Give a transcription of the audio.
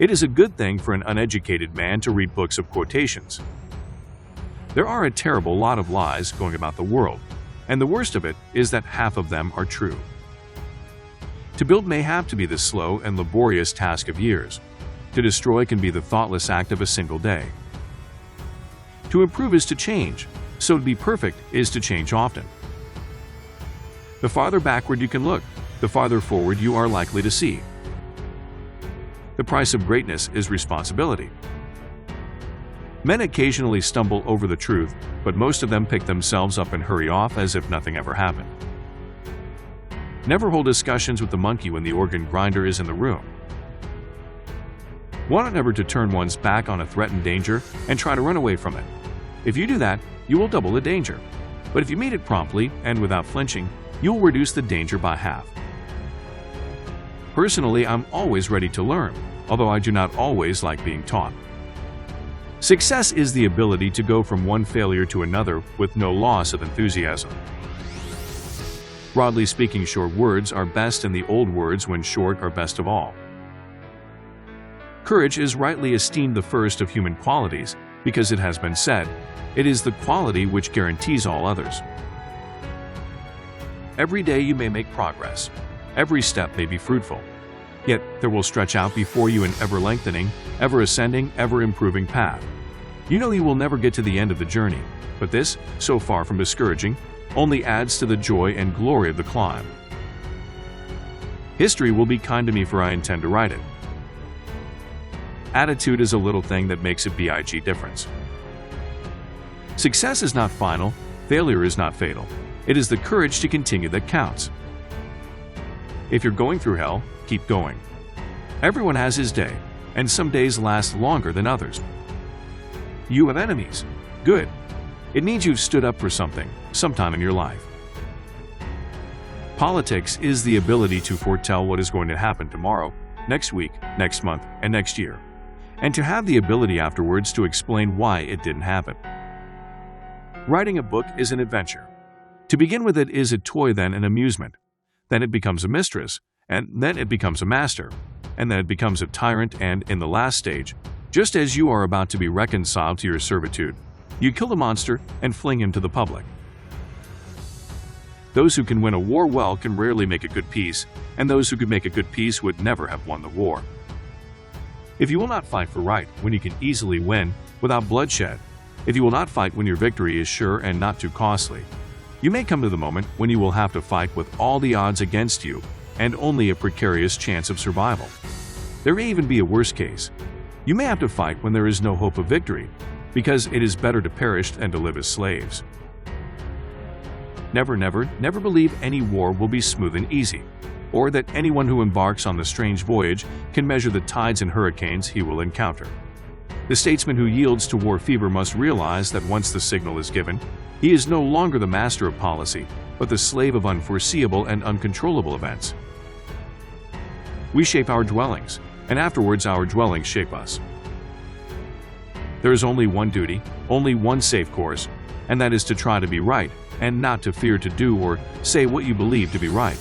It is a good thing for an uneducated man to read books of quotations. There are a terrible lot of lies going about the world, and the worst of it is that half of them are true. To build may have to be the slow and laborious task of years. To destroy can be the thoughtless act of a single day. To improve is to change, so to be perfect is to change often. The farther backward you can look, the farther forward you are likely to see. The price of greatness is responsibility. Men occasionally stumble over the truth, but most of them pick themselves up and hurry off as if nothing ever happened. Never hold discussions with the monkey when the organ grinder is in the room. One ought never to turn one's back on a threatened danger and try to run away from it. If you do that, you will double the danger. But if you meet it promptly and without flinching, you will reduce the danger by half. Personally, I'm always ready to learn, although I do not always like being taught. Success is the ability to go from one failure to another with no loss of enthusiasm. Broadly speaking, short words are best, and the old words, when short, are best of all. Courage is rightly esteemed the first of human qualities because it has been said, it is the quality which guarantees all others. Every day you may make progress. Every step may be fruitful. Yet there will stretch out before you an ever-lengthening, ever-ascending, ever-improving path. You know you will never get to the end of the journey, but this, so far from discouraging, only adds to the joy and glory of the climb. History will be kind to me, for I intend to write it. Attitude is a little thing that makes a big difference. Success is not final, failure is not fatal. It is the courage to continue that counts. If you're going through hell, keep going. Everyone has his day, and some days last longer than others. You have enemies. Good. It means you've stood up for something, sometime in your life. Politics is the ability to foretell what is going to happen tomorrow, next week, next month, and next year, and to have the ability afterwards to explain why it didn't happen. Writing a book is an adventure. To begin with, it is a toy, then an amusement. Then it becomes a mistress, and then it becomes a master, and then it becomes a tyrant, and in the last stage, just as you are about to be reconciled to your servitude, you kill the monster and fling him to the public. Those who can win a war well can rarely make a good peace, and those who could make a good peace would never have won the war. If you will not fight for right when you can easily win without bloodshed, if you will not fight when your victory is sure and not too costly, you may come to the moment when you will have to fight with all the odds against you and only a precarious chance of survival. There may even be a worse case. You may have to fight when there is no hope of victory, because it is better to perish than to live as slaves. Never, never, never believe any war will be smooth and easy, or that anyone who embarks on the strange voyage can measure the tides and hurricanes he will encounter. The statesman who yields to war fever must realize that once the signal is given, he is no longer the master of policy, but the slave of unforeseeable and uncontrollable events. We shape our dwellings, and afterwards our dwellings shape us. There is only one duty, only one safe course, and that is to try to be right and not to fear to do or say what you believe to be right.